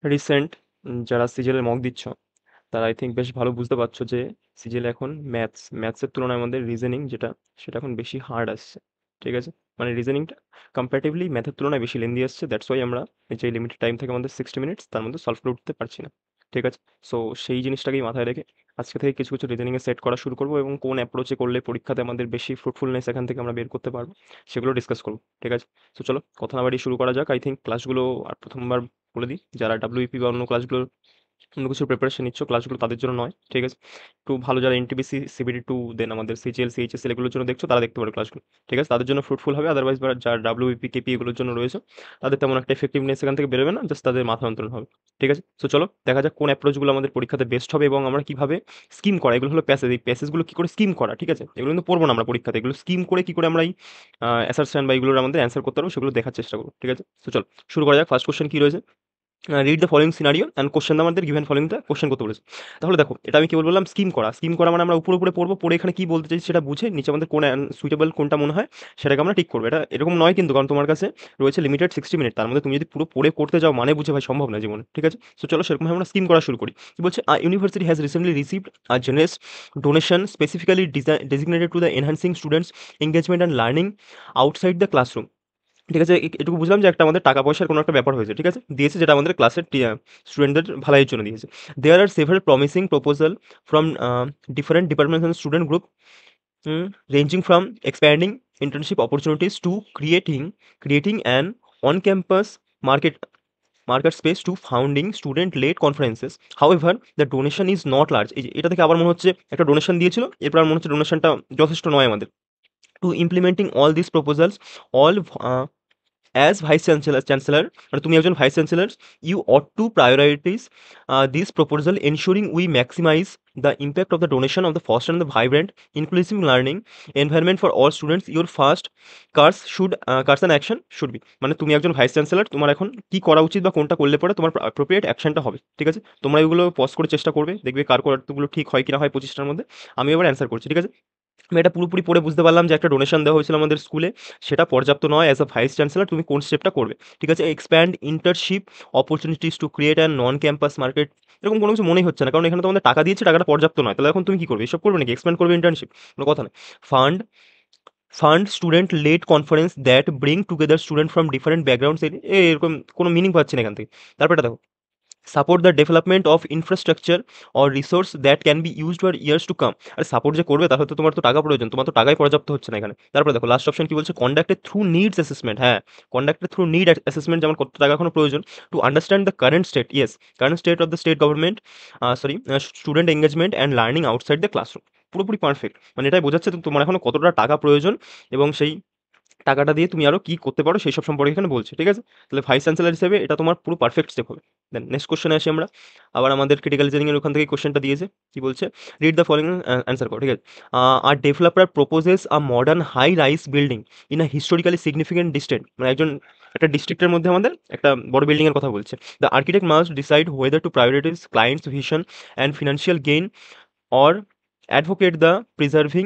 Recent যারা সিজিএলের mock দিচ্ছ তারা আই থিঙ্ক বেশ ভালো বুঝতে পারছো যে সিজিএল এখন ম্যাথসের তুলনায় আমাদের রিজনিং যেটা সেটা এখন বেশি হার্ড আসছে। ঠিক আছে, মানে রিজনিংটা কম্পারেটিভলি ম্যাথের তুলনায় বেশি লেন্দি আসছে, দ্যাটস ওয়াই আমরা এই যে লিমিটেড টাইম থাকে আমাদের 60 মিনিটস তার মধ্যে সলভ করে উঠতে পারছি না। ঠিক আছে, সো সেই জিনিসটাকেই মাথায় রেখে আজকে থেকে কিছু কিছু রিজনিংয়ে সেট করা শুরু করবো এবং কোন অ্যাপ্রোচে করলে পরীক্ষাতে আমাদের বেশি ফ্রুটফুলনেস এখান থেকে আমরা বের করতে পারবো সেগুলো ডিসকাস করবো। ঠিক আছে, সো চলো কথা না বাড়িয়ে শুরু করা যাক। আই থিঙ্ক ক্লাসগুলো আর প্রথমবার বলে দিই, যারা ডাব্লিউপি বা অন্য ক্লাসগুলো অন্য কিছুর প্রিপারেশন নিচ্ছ ক্লাসগুলো তাদের জন্য নয়। ঠিক আছে, একটু ভালো যারা এনটিপিসি সিবিডি টু দেন আমাদের সিজিএল সিএইচএস এগুলোর জন্য দেখছো তারা দেখতে পারো ক্লাসগুলো। ঠিক আছে, তাদের জন্য ফ্রুটফুল হবে। আদারওয়াইজ যারা ডাব্লিউপি কেপি এগুলোর জন্য রয়েছে তাদের তেমন একটা এফেক্টিভনেস এখান থেকে বেরোবে না, জাস্ট তাদের মাথা যন্ত্রণা হবে। ঠিক আছে, সো চলো দেখা যাক কোন অ্যাপ্রোচগুলো আমাদের পরীক্ষাতে বেস্ট হবে এবং আমরা কিভাবে স্কিম করা, এগুলো হলো প্যাসেজ, এই প্যাসেজগুলো কি করে স্কিম করা। ঠিক আছে, এগুলো কিন্তু পড়বো না আমরা পরীক্ষাতে, এগুলো স্কিম করে কি করে আমরা এই অ্যাসারশন বা এগুলোর আমাদের অ্যান্সার করতে পারবো সেগুলো দেখার চেষ্টা করবো। ঠিক আছে, সো চলো শুরু করা যাক। ফার্স্ট কোশ্চেন কি রয়েছে, read the following scenario and question আমাদের গিভেন ফলোইংটা কোশ্চেন করতে বলেছে। তাহলে দেখো এটা আমি কি বললাম, স্কিম করা মানে আমরা উপরে উপরে পড়বো, পড়ে এখানে কি বলতে চাইছি সেটা বুঝে নিচে আমাদের কোন সুইটেবল কোনটা মনে হয় সেটাকে আমরা ঠিক করবো। এটা এরকম নয় কিন্তু, কারণ তোমার কাছে রয়েছে লিমিটেড 60 মিনিট, তার মধ্যে তুমি যদি পুরো পড়ে করতে যাও মানে বুঝে ভাই সম্ভব না জীবনে। ঠিক আছে, সো চলো সেরকম আমরা স্কিম করা শুরু করি। কি বলছে, university has recently received a generous donation specifically designated to the enhancing students engagement and learning outside the classroom. ঠিক আছে, এটুকু বুঝলাম যে একটা আমাদের টাকা পয়সার কোনো একটা ব্যাপার হয়েছে। ঠিক আছে, দিয়েছে যেটা আমাদের ক্লাসের স্টুডেন্টদের ভালাইয়ের জন্য দিয়েছে। There are several promising proposal from different departments and student group, ranging from expanding internship opportunities to creating an on-campus market space to founding student-led conferences. However, the donation is not large. এই যে এটা থেকে আবার মনে হচ্ছে একটা donation দিয়েছিল, এরপর আর মনে হচ্ছে ডোনেশনটা যথেষ্ট নয় আমাদের। To implementing all these proposals, all as vice chancellor, মানে তুমি একজন vice chancellor, you ought to prioritize this proposal ensuring we maximize the impact of the donation of the first and the vibrant inclusive learning environment for all students. Your first course and action should be, মানে তুমি একজন vice chancellor, তোমার এখন কি করা উচিত বা কোনটা করলে পরে তোমার অ্যাপ্রোপ্রিয়েট অ্যাকশনটা হবে। ঠিক আছে, তোমরা এগুলো পজ করে চেষ্টা করবে, দেখবে কার করাগুলো ঠিক হয় কিনা হয় 25টার মধ্যে। আমি এবার অ্যান্সার করছি। ঠিক আছে, আমি এটা পুরোপুরি পড়ে বুঝতে পারলাম যে একটা ডোনেশন দেওয়া হয়েছিল আমাদের স্কুলে, সেটা পর্যাপ্ত নয়। অ্যাজ আ ভাইস চ্যান্সেলর তুমি কোন স্টেপটা করবে। ঠিক আছে, expand internship opportunities to create and non campus market, এরকম কোনো কিছু মনেই হচ্ছে না, কারণ এখানে তোমাদের টাকা দিয়েছে, টাকাটা পর্যাপ্ত নয়। তাহলে এখন তুমি কি করবে, এসব করবে নাকি, এক্সপ্যান্ড করবে ইন্টার্নশিপ, কোনো কথা নয়। Fund fund student led conference that bring together student from different backgrounds, এরকম কোনো মিনিং পাচ্ছি না এখান থেকে। তারপর এটা দেখো, support the development of infrastructure or resource that can be used for years to come. আর সাপোর্ট যে করবে তাহলে তো তোমার তো টাকা প্রয়োজন, তোমার তো টাকাই পর্যাপ্ত হচ্ছে না এখানে। তারপরে দেখো লাস্ট অপশন কি বলছে, কন্ডাক্টেড থ্রু নিডস অ্যাসেসমেন্ট। হ্যাঁ, কন্ডাক্টেড থ্রু নিড অ্যাসেসমেন্ট, যেমন কত টাকা এখনো প্রয়োজন। To understand the current state, yes, current state of the state government, sorry, student engagement and learning outside the classroom. পুরোপুরি পারফেক্ট, মানে এটাই বোঝাচ্ছে তোমার এখনো কতটা টাকা প্রয়োজন এবং সেই টাকাটা দিয়ে তুমি আরো কি করতে পারো সেই সব সম্পর্কে এখানে বলছে। ঠিক আছে, তাহলে ভাইস চ্যান্সেলর হিসেবে এটা তোমার পুরো পারফেক্ট স্টেপ হবে। দেন নেক্সট কোশ্চেনে আসি আমরা, আবার আমাদের ক্রিটিক্যাল রিজনিং এর ওখান থেকে কোশ্চেনটা দিয়েছে। কি বলছে, রিড দ্য ফলোইং অ্যান্সার করো। ঠিক আছে, আর developer proposes a modern high rise building in a historically significant district, মানে একজন একটা ডিস্ট্রিক্টের মধ্যে আমাদের একটা বড় বিল্ডিং এর কথা বলছে। The architect must decide whether to prioritize clients vision and financial gain or advocate the preserving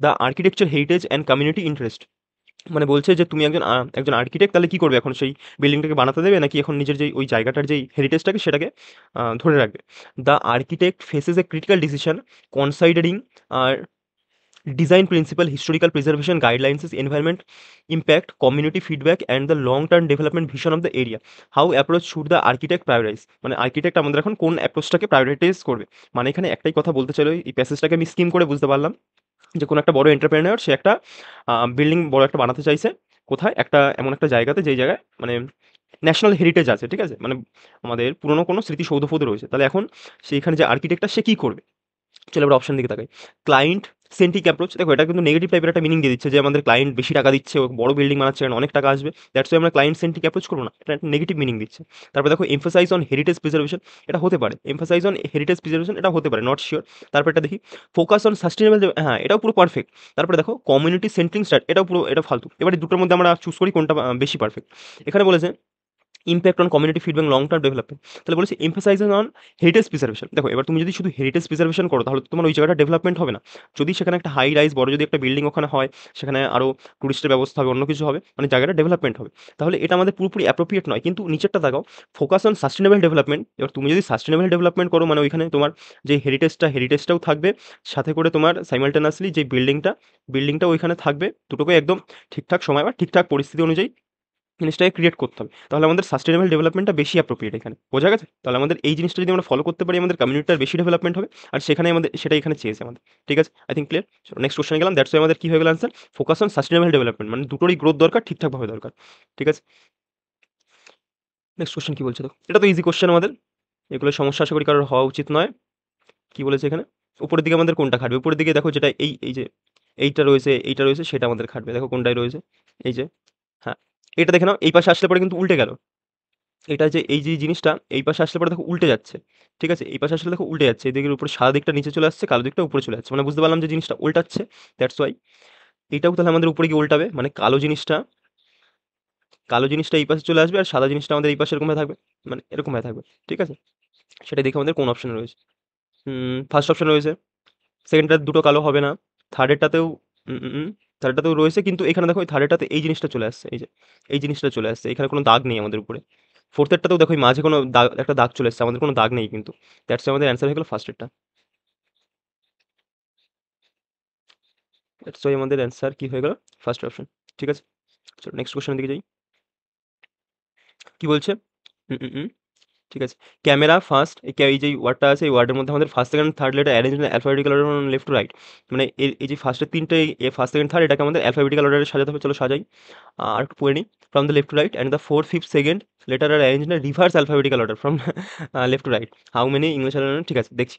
the architecture heritage and community interest. মানে বলছে যে তুমি একজন আর্কিটেক্ট, তাহলে কি করবে এখন, সেই বিল্ডিংটাকে বানাতে দেবে নাকি এখন নিজের যেই ওই জায়গাটার যেই হেরিটেজটাকে সেটাকে ধরে রাখবে। The architect faces a critical decision considering our design principle, historical preservation guidelines, environment impact, community feedback and the long term development vision of the area. How approach should the architect prioritize, মানে architect আমাদের এখন কোন অ্যাপ্রোচটাকে prioritise করবে। মানে এখানে একটাই কথা বলতে চাইলো, এই প্যাসেজটাকে আমি স্কিম করে বুঝতে পারলাম যে কোনো একটা বড় এন্টারপ্রেনার সে একটা বিল্ডিং বড় একটা বানাতে চাইছে, কোথায় একটা এমন একটা জায়গাতে যেই জায়গায় মানে ন্যাশনাল হেরিটেজ আছে। ঠিক আছে, মানে আমাদের পুরনো কোনো স্মৃতিসৌধ ফৌধ রয়েছে। তাহলে এখন সেইখানে যে আর্কিটেক্টটা সে কি করবে। চলো এবার অপশন দিকে তাকাই। ক্লায়েন্ট সেন্ট্রিক অ্যাপ্রোচ, দেখো এটা কিন্তু নেগেটিভ টাইপের একটা মিনিং দিয়ে দিচ্ছে যে আমাদের ক্লায়েন্ট বেশি টাকা দিচ্ছে, ও বড় বিল্ডিং বানাচ্ছে, কারণ অনেক টাকা আসবে, দ্যাটস ওয়াই আমরা ক্লায়েন্ট সেন্ট্রিক অ্যাপ্রোচ করবো না, এটা একটা নেগেটিভ মিনিং দিচ্ছে। তারপর দেখো এমফাসাইজ অন হেরিটেজ প্রিজার্ভেশন, এটা হতে পারে, এমফাসাইজ অন হেরিটেজ প্রিজার্ভেশন এটা হতে পারে, নট শিওর। তারপর এটা দেখি, ফোকাস অন সাস্টেনেবল, হ্যাঁ এটাও পুরো পারফেক্ট। তারপরে দেখো কমিউনিটি সেন্ট্রিং স্টার্ট, এটাও পুরো এটা ফালতু। এবারে দুটোর মধ্যে আমরা চুজ করি কোনটা বেশি পারফেক্ট। এখানে বলেছে impact on community feedback long term development. তাহলে বলেছে এমফাসাইজিং অন হেরিটেজ প্রিজার্ভেশন। দেখো এবার তুমি যদি শুধু হেরিটেজ প্রিজার্ভেশন করো তাহলে তো তোমার ওই জায়গাটা ডেভেলপমেন্ট হবে না। যদি সেখানে একটা হাই রাইজ বড় যদি একটা বিল্ডিং ওখানে হয়, সেখানে আরও টুরিস্টের ব্যবস্থা হবে, অন্য কিছু হবে, মানে জায়গাটা ডেভেলপমেন্ট হবে। তাহলে এটা আমাদের পুরোপুরি অ্যাপ্রোপ্রিয়েট নয়। কিন্তু নিচেরটা দেখাও, ফোকাস অন সাস্টেনেবল ডেভেলপমেন্ট। এবার তুমি যদি সাস্টেনেবল ডেভেলপমেন্ট করো মানে ওইখানে তোমার যে হেরিটেজটাও থাকবে, সাথে করে তোমার সাইমালটেনিয়াসলি যে বিল্ডিংটা ওইখানে থাকবে, দুটোকে একদম ঠিকঠাক সময় বা ঠিকঠাক পরিস্থিতি অনুযায়ী জিনিসটাকে ক্রিয়েট করতে হবে। তাহলে আমাদের সাস্টেনেবল ডেভেলপমেন্টটা বেশি অ্যাপ্রোপ্রিয়েট এখানে। বোঝা গেছে? তাহলে আমাদের এই জিনিসটা যদি আমরা ফলো করতে পারি আমাদের কমিউনিটিটার বেশি ডেভেলপমেন্ট হবে। আর সেখানে আমাদের সেটা এখানে চেয়েছে আমাদের। ঠিক আছে? I think clear? চলো নেক্সট কোয়েশ্চেনে গেলাম। দ্যাটস ওয়াই আমাদের কি হয়ে গেল answer? Focus on sustainable development, মানে দুটোরই গ্রোথ দরকার, ঠিকঠাকভাবে দরকার। ঠিক আছে? নেক্সট কোয়েশ্চেন কি বলছে দেখো। এটা তো ইজি কোয়েশ্চেন আমাদের। এগুলো সমস্যা আশা করি কারোর হওয়া উচিত নয়। কি বলেছে এখানে? উপরের দিকে আমাদের কোনটা খাটবে? উপরের দিকে দেখো যেটা এই যে এইটা রয়েছে সেটা আমাদের খাটবে। দেখো কোনটায় রয়েছে? এই যে, হ্যাঁ। এটা দেখে নাও এই পাশে আসলে পরে কিন্তু উল্টে গেল। এটা যে এই যে জিনিসটা এই পাশে আসলে পরে দেখো উল্টে যাচ্ছে। ঠিক আছে? এই পাশে আসলে দেখো উল্টে যাচ্ছে। এদিকের উপরে সাদা দিকটা নিচে চলে আসছে, কালো দিকটা উপরে চলে যাচ্ছে। মানে বুঝতে পারলাম যে জিনিসটা উল্টাচ্ছে। দ্যাটস ওয়াই এটাও তাহলে আমাদের উপরে গিয়ে উল্টাবে। মানে কালো জিনিসটা এই পাশে চলে আসবে আর সাদা জিনিসটা আমাদের এই পাশে এরকমভাবে থাকবে। মানে এরকমভাবে থাকবে। ঠিক আছে? সেটা দেখে আমাদের কোন অপশনে রয়েছে। ফার্স্ট অপশন রয়েছে। সেকেন্ডটার দুটো কালো হবে না। থার্ডেরটাতেও উম, উম, উম, থার্ডেরটাতেও রয়েছে কিন্তু এখানে দেখো এই থার্ডেরটাতে এই জিনিসটা চলে আসছে। এই যে এই জিনিসটা চলে আসছে। এখানে কোনো দাগ নেই আমাদের উপরে। ফোর্থেরটাতেও দেখো এই মাঝে কোনো দাগ, একটা দাগ চলে এসছে। আমাদের কোনো দাগ নেই কিন্তু। দ্যাটস আমাদের অ্যান্সার হয়ে গেল ফার্স্টেরটা। দ্যাটস ওয়াই আমাদের অ্যান্সার কি হয়ে গেল? First option. ঠিক আছে? চলো নেক্সট কোশ্চেনের দিকে যাই। কি বলছে? হুম, হুম, হুম। ঠিক আছে। ক্যামেরা ফার্স্ট এই যে ওয়ার্ডটা আছে এই ওয়ার্ডের মধ্যে আমাদের first, second, third letter arrange in alphabetical order from left to right. মানে এই যে ফার্স্টের তিনটে ফার্স্ট, সেকেন্ড, থার্ড এটাকে আমাদের অ্যালফাবেটিক্যাল অর্ডারে সাজাতে হবে। চলো সাজাই। আর একটু পড়ে নিই। From the left to right and the fourth, fifth, second letter আর arrange in reverse alphabetical order from left to right. How many English? ঠিক আছে দেখছি।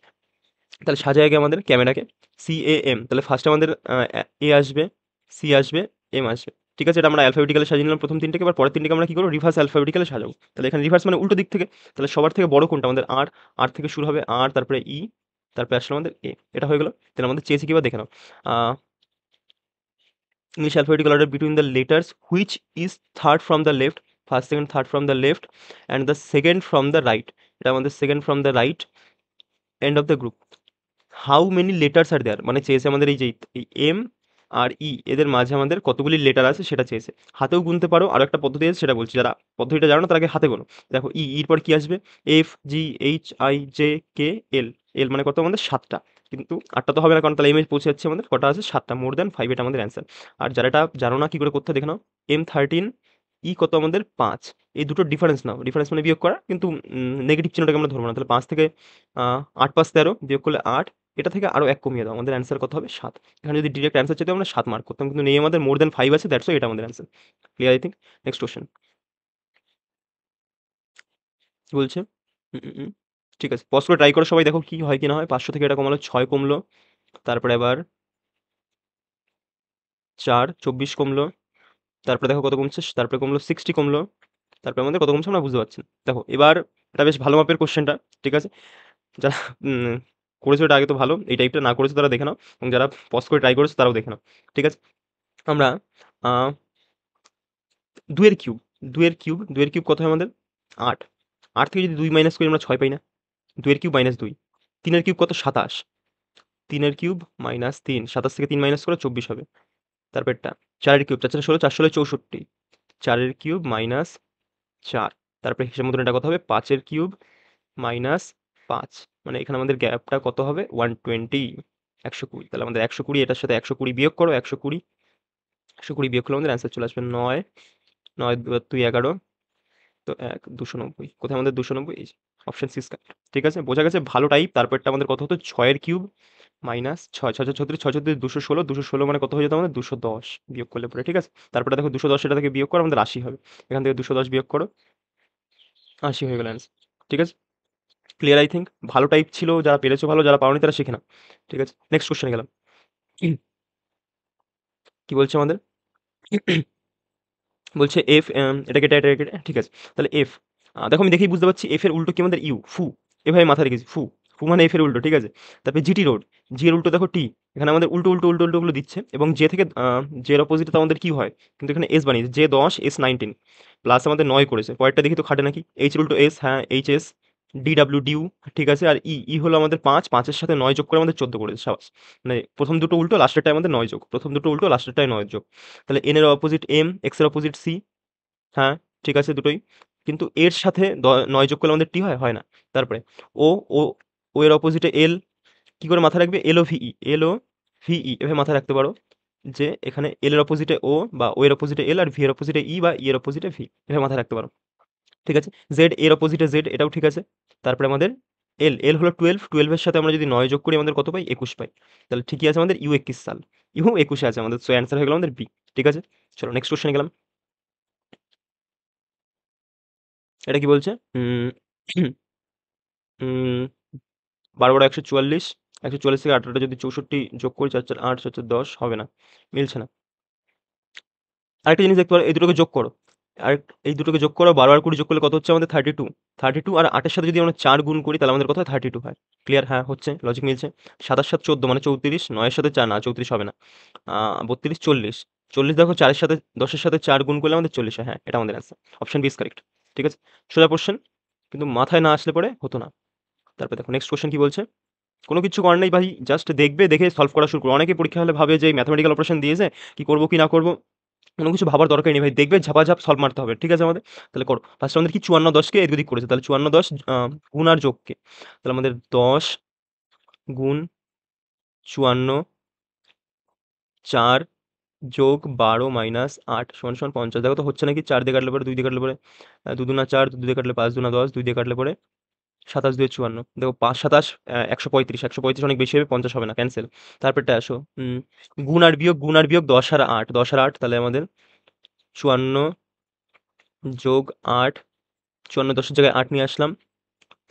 তাহলে সাজাই আগে আমাদের ক্যামেরাকে। CAM, তাহলে ফার্স্টে আমাদের এ আসবে, সি আসবে, এম আসবে। ঠিক আছে? এটা আমরা অ্যালফাবেটিক্যালে সাজিয়ে নিলাম প্রথম তিনটেকে। এবার পরের তিনটেকে আমরা কি করবো? রিভার্স অ্যালফাবেটিক্যালে সাজাবো। তাহলে এখানে রিভার্স মানে উল্টো দিক থেকে। তাহলে সবার থেকে বড় কোনটা? আমাদের আর। আর থেকে শুরু হবে আর, তারপরে ই, তারপরে আসলে আমাদের এ। এটা হয়ে গেল। তাহলে আমাদের চেয়েছে কিবার দেখে নাও। English alphabetical order between the letters which is third from the left. First, second, third from the left and the second from the right. এটা আমাদের second from the right end of the group. How many letters are there, মানে চেয়েছে আমাদের এই যে এই M R ই এদের মাঝে আমাদের কতগুলি লেটার আছে সেটা চেয়েছে। হাতেও গুনতে পারো, আরো একটা পদ্ধতি আছে সেটা বলছি। যারা পদ্ধতিটা জানো না তার আগে হাতে গোনো। দেখো ইর পর কি আসবে? FGHIJKL। এল মানে কত? আমাদের সাতটা। কিন্তু আটটা তো হবে না, কারণ তাহলে এম এ পৌঁছে যাচ্ছে আমাদের কটা আছে? সাতটা। মোর দ্যান ফাইভ, এটা আমাদের অ্যান্সার। আর যারা এটা জানো না কি করে করতে হয় দেখে নাও। M13 ই কত আমাদের? পাঁচ। এই দুটো ডিফারেন্স নাও। ডিফারেন্স মানে বিয়োগ করা, কিন্তু নেগেটিভ চিহ্নটাকে আমরা ধরবো না। তাহলে পাঁচ থেকে আট পাঁচ 13, বিয়োগ করলে আট। এটা থেকে আরো এক কমিয়ে দাও, আমাদের অ্যান্সার কত হবে? সাত। এখানে যদি ডিরেক্ট অ্যান্সার চাইতে আমরা সাত মার্ক করতাম, কিন্তু নেই আমাদের, মোর দ্যান ফাইভ আছে। দ্যাটস এটা আমাদের answer. Clear I think. Next question কি বলছে? হুম, হুম, হুম। ঠিক আছে, পজ করে ট্রাই করো সবাই, দেখো কি হয় কি না হয়। 500 থেকে এটা কমালো, 6 কমলো। তারপরে আবার 4, 24 কমলো। তারপরে দেখো কত কমছে, তারপরে কমলো 60 কমলো। তারপরে আমাদের কত কমছে আমরা বুঝতে পারছি না। দেখো এবার এটা বেশ ভালো মাপের কোশ্চেনটা। ঠিক আছে? যারা উম, করেছো এটা আগে তো ভালো, এই টাইপটা না করেছো তারা দেখে নাও, এবং যারা পজ করে ট্রাই করেছো তারাও দেখে নাও। ঠিক আছে? আমরা আহ, দুইয়ের কিউব, দুইয়ের কিউব কত হয় আমাদের? আট। আট থেকে যদি দুই মাইনাস করি আমরা ছয় পাই না? দুইয়ের কিউব মাইনাস দুই। তিনের কিউব কত? সাতাশ। তিনের কিউব মাইনাস তিন, সাতাশ থেকে তিন মাইনাস করে 24 হবে। তারপরটা চারের কিউব, চার চার 16, চার 16 64। চারের কিউব মাইনাস চার। তারপরে হিসেব মতন এটা কত হবে? পাঁচের কিউব মাইনাস পাঁচ। মানে এখানে আমাদের গ্যাপটা কত হবে? 120, 120। তাহলে আমাদের 120, এটার সাথে 120 বিয়োগ করো। 120, 120 বিয়োগ করলে আমাদের অ্যান্সার চলে আসবে নয়। নয় দুই 11, তো 290। কোথায় আমাদের 290? এই যে অপশন সি কারেক্ট। ঠিক আছে? বোঝা গেছে? ভালো টাইপ। তারপরটা আমাদের কত হতো? 6 এর কিউব মাইনাস 6, 6 ছত্রিশ, 6 ছত্রিশ 216, 216 মানে কত হয়ে যেত আমাদের? 210 বিয়োগ করলে পরে। ঠিক আছে? তারপরে দেখো 210 এটা থেকে বিয়োগ করো, আমাদের 80 হবে। এখান থেকে 210 বিয়োগ করো, 80 হয়ে গেল অ্যান্সার। ঠিক আছে? Clear I think. ভালো টাইপ ছিল, যারা পেরেছো ভালো, যারা পাওনি তারা শিখে নাও। ঠিক আছে? নেক্সট কোশ্চেনে গেলাম। কি বলছে আমাদের? বলছে এফ, এটা কেটে, ঠিক আছে? তাহলে এফ, দেখো আমি দেখেই বুঝতে পারছি এফ এর উল্টো কি আমাদের? ইউ, ফু। এভাবে মাথায় রেখেছি, ফু। ফু মানে এফ এর উল্টো, ঠিক আছে? তারপরে জিটি রোড, জি এর উল্টো দেখো টি। এখানে আমাদের উল্টো, উল্টো, উল্টো, উল্টোগুলো দিচ্ছে এবং জে থেকে জের অপোজিটে তো আমাদের কি হয়? কিন্তু এখানে এস বানিয়েছে। জে 10, এস 19 প্লাস আমাদের 9 করেছে। পরেরটা দেখি তো খাটে নাকি? এইচ এর উল্টো এস, হ্যাঁ, এইচএস, ডিডব্লিউ ডিউ, ঠিক আছে? আর ই হলো আমাদের 5, 5 এর সাথে 9 যোগ করে আমাদের 14 করেছে। সাবাস! মানে প্রথম দুটো উল্টো, লাস্টেরটায় আমাদের 9 যোগ। প্রথম দুটো উল্টো, লাস্টেরটায় 9 যোগ। তাহলে এন এর অপোজিট এম, এক্স এর অপোজিট সি, হ্যাঁ, ঠিক আছে দুটোই। কিন্তু এর সাথে 9 যোগ করলে আমাদের টি হয়? হয় না। তারপরে ও, ও, ও এর অপোজিটে এল, কি করে মাথায় রাখবে? এল ও ভিই, এল ও ভিই এভাবে মাথায় রাখতে পারো যে এখানে এল এর অপোজিটে ও বা ও এর অপোজিটে এল আর ভি এর অপোজিটে ই বা ই এর অপোজিটে ভি, এভাবে মাথায় রাখতে পারো। ঠিক আছে? জেড এর অপোজিটে জেড, এটাও ঠিক আছে। তারপরে আমাদের এল, এল হলো 12, 12 এর সাথে আমরা যদি 9 যোগ করি আমাদের কত পাই? 21 পাই। তাহলে ঠিকই আছে আমাদের ইউ 21 সাল। ইউ 21 এ আছে আমাদের। সো অ্যান্সার হয়ে গেল আমাদের বি। ঠিক আছে? চলো নেক্সট কোয়েশ্চেনে গেলাম। এটা কি বলছে? উম 12 বড় 144, 144 থেকে 18টা যদি 64 যোগ করি 4 4 8 4 4 10 হবে না। মিলছে না। আরেকটা জিনিস দেখতে পারো, এই দুটোকে যোগ করো। আর এই দুটোকে যোগ করো, 12 আর 20 যোগ করলে কত হচ্ছে আমাদের? 32। 32 আর 8 এর সাথে যদি আমরা 4 গুণ করি তাহলে আমাদের কত হয়? 32 হয়। ক্লিয়ার? হ্যাঁ, হচ্ছে। লজিক মিলছে। 7 আর 7 14 মানে 34, 9 এর সাথে 4 না 34 হবে না। 32 40। 40 দেখো 4 এর সাথে 10 এর সাথে 4 গুণ করলে আমাদের 40 হয়। হ্যাঁ, এটা আমাদের answer. Option B is correct. ঠিক আছে? সোজা কোয়েশ্চেন, কিন্তু মাথায় না আসলে পরে হতো না। তারপর দেখো নেক্সট কোয়েশ্চেন কি বলছে? কোনো কিচ্ছু করার নেই ভাই, জাস্ট দেখবে, দেখে সলভ করা শুরু করো। অনেকে পরীক্ষা হলে ভাবে যে ম্যাথমেটিক্যাল অপারেশন দিয়েছে, কি করবো কি না করবো, কোনো কিছু ভাবার দরকারই নেই ভাই। দেখবে ঝাপাঝাপ সলভ মারতে হবে। ঠিক আছে আমাদের? তাহলে করো। ফার্স্ট আমাদের কি 54 10 কে এদিক ওদিক করেছে। তাহলে 54 10 গুণ আর যোগকে। তাহলে আমাদের 10 গুণ 54 4 যোগ 12 মাইনাস 8 সমান সমান 50। দেখো তো হচ্ছে নাকি? 4 দিয়ে কাটলে পরে, 2 দিয়ে কাটলে পরে 2 দুনা 4, 2 দিয়ে কাটলে 5 দুনা 10, 2 দিয়ে কাটলে পরে 27 2 54। দেখো 5 27 135, 135 অনেক বেশি হবে, 50 হবে না, ক্যান্সেল। তারপরটা আসো, গুণ আর বিয়োগ, গুণ আর বিয়োগ 10 আর 8, 10 আর 8, তাহলে আমাদের 54 যোগ 8, 54 10 এর জায়গায় 8 নিয়ে আসলাম।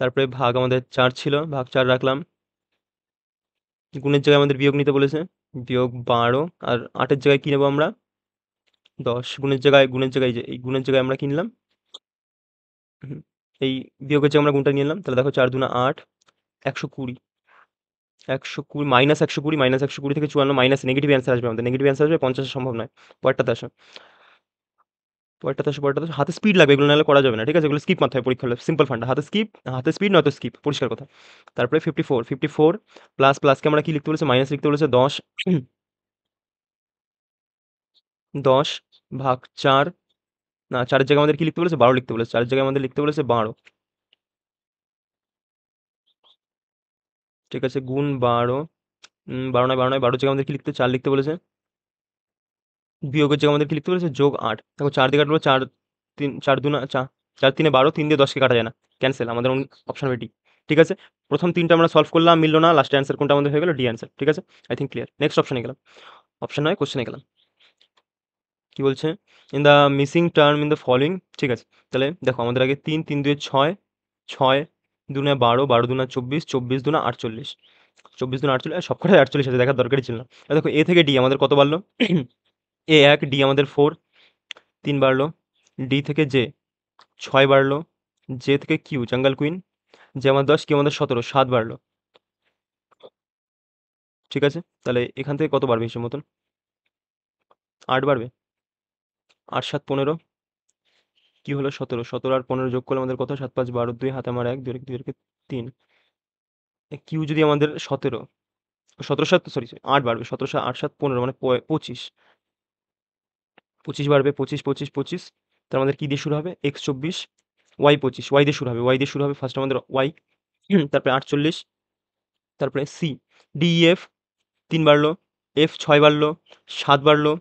তারপরে ভাগ আমাদের 4 ছিল, ভাগ 4 রাখলাম। গুণের জায়গায় আমাদের বিয়োগ নিতে বলেছে, বিয়োগ 12 আর 8 এর জায়গায় কি নেবো আমরা? 10। গুণের জায়গায় যে এই গুণের জায়গায় আমরা কি নিলাম? হুম, এই বিয়োগের জায়গায় আমরা গুণটা নিয়ে নিলাম। তাহলে দেখো 4 দুনা 8, 120, 120 মাইনাস 120, মাইনাস 120 থেকে 54 মাইনাস নেগেটিভ অ্যান্সার আসবে আমাদের। নেগেটিভ অ্যান্সার আসবে, 50 সম্ভব নয়। পরেরটাতে আসো, পরেরটাতে আসো। হাতে স্পিড লাগবে, এগুলো নাহলে করা যাবে না। ঠিক আছে? এগুলো স্কিপ মারতে হয় পরীক্ষা হলে। সিম্পল ফান্ডা। হাতে স্পিড নয়তো স্কিপ, পরিষ্কার কথা। তারপরে 54 প্লাস প্লাসকে আমরা কি লিখতে বলেছে? মাইনাস লিখতে বলেছে। 10 10 ভাগ 4, না 4 এর জায়গায় আমাদের কি লিখতে বলেছে? 12 লিখতে বলেছে। 4 এর জায়গায় আমাদের লিখতে বলেছে 12। ঠিক আছে? গুণ 12, 12 নয় 12 নয়, 12 এর জায়গায় আমাদের কি লিখতে? 4 লিখতে বলেছে। বিয়োগের জায়গায় আমাদের কি লিখতে বলেছে? যোগ 8। দেখো 4 দিয়ে কাটবো, 4 3 4 দুনা 4 3 12, 3 দিয়ে 10 কে কাটা যায় না। ক্যান্সেল। আমাদের অপশন হবে ডি। ঠিক আছে? প্রথম 3টা আমরা সলভ করলাম, মিলল না। লাস্ট অ্যান্সার কোনটা আমাদের হয়ে গেল? D answer. ঠিক আছে? I think clear. নেক্সট অপশনে গেলাম। অপশন নয়, কোশ্চেনে গেলাম। কি বলছে? In the missing term in the following. ঠিক আছে? তাহলে দেখো আমাদের আগে 3 3 2 6, 6 দুনে 12, 12 দুনা 24, 24 দুনা 48, 24 দুনা 48, সবকটাই 48 আছে, দেখার দরকারই ছিল না। দেখো এ থেকে ডি আমাদের কত বাড়লো? এ 1, ডি আমাদের 4, 3 বাড়লো। ডি থেকে জে 6 বাড়লো। জে থেকে কিউ জঙ্গল কুইন, যে আমার 10, কিউ আমাদের 17, 7 বাড়লো। ঠিক আছে? তাহলে এখান থেকে কত বাড়বে হিসেব মতন? 8 বাড়বে। 8 7 15, কি হলো 17, 17 আর 15 যোগ করলে আমাদের কত? 7 5 12, 2 হাতে আমার 1, 2 2 3। কিউ যদি আমাদের 17, 17 7 সরি 8 বাড়বে। 17 8 7 15 মানে 25, 25 বাড়বে। 25 25 25, তার আমাদের কি দিয়ে শুরু হবে? x 24, y 25, y দিয়ে শুরু হবে। y দিয়ে শুরু হবে ফার্স্ট আমাদের y, তারপরে 48, তারপরে সি, ডি ই এফ 3 বাড়লো, এফ 6 বাড়লো, 7 বাড়লো।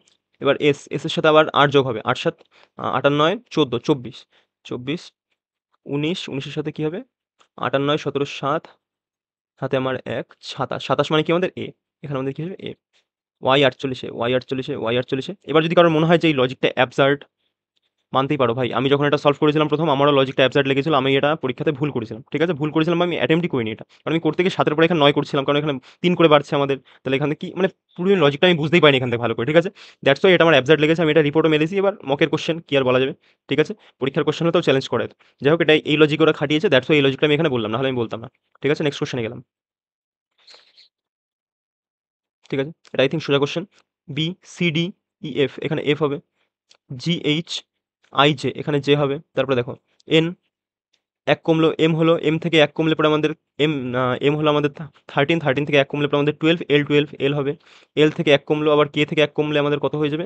এবার এস, এস এর সাথে আবার 8 যোগ হবে। 8 7 8 আর 9 14, 24, 24 19, 19 এর সাথে কি হবে? 8 আর 9 17, 7 হাতে আমার 1, 27, 27 মানে কি আমাদের এ। এখানে আমাদের কি হবে? এ। ওয়াই 48 এ, ওয়াই 48 এ, ওয়াই 48 এ। এবার যদি কারোর মনে হয় যে এই লজিকটা অ্যাবসার্ড, মানতেই পারো ভাই, আমি যখন এটা সলভ করেছিলাম প্রথম আমারও লজিকটা অ্যাবসার্ড লেগেছিল, আমি এটা পরীক্ষাতে ভুল করেছিলাম, ঠিক আছে? ভুল করেছিলাম বা আমি অ্যাটেম্পটই করিনি এটা, কারণ আমি করতে গিয়ে 7 এর পরে এখানে 9 করছিলাম, কারণ এখানে 3 করে বাড়ছে আমাদের, তাহলে এখান থেকে কি মানে পুরো লজিকটা আমি বুঝতেই পারিনি এখান থেকে ভালো করে, ঠিক আছে? দ্যাটস ওয়াই এটা আমার অ্যাবসার্ড লেগেছে, আমি এটা রিপোর্টও মেরেছি। এবার মকের কোশ্চেন কি আর বলা যাবে, ঠিক আছে? পরীক্ষার কোশ্চেন হলেও চ্যালেঞ্জ করে। যাই হোক, এটা এই লজিক ওরা খাটিয়েছে, দ্যাটস ওয়াই এই লজিকটা আমি এখানে বললাম, না হলে আমি বলতাম না, ঠিক আছে? নেক্সট কোশ্চেনে গেলাম, ঠিক আছে? এটা আই থিঙ্ক সোজা question. B C D E F, এখানে এফ হবে। জি এইচ আই জে, এখানে জে হবে। তারপরে দেখো এন, এক কমলো, এম হলো, এম থেকে এক কমলে পরে আমাদের এম, এম হলো আমাদের 13, 13 থেকে এক কমলে পরে আমাদের 12, এল 12, এল হবে। এল থেকে এক কমলো, আবার কে থেকে এক কমলে আমাদের কত হয়ে যাবে?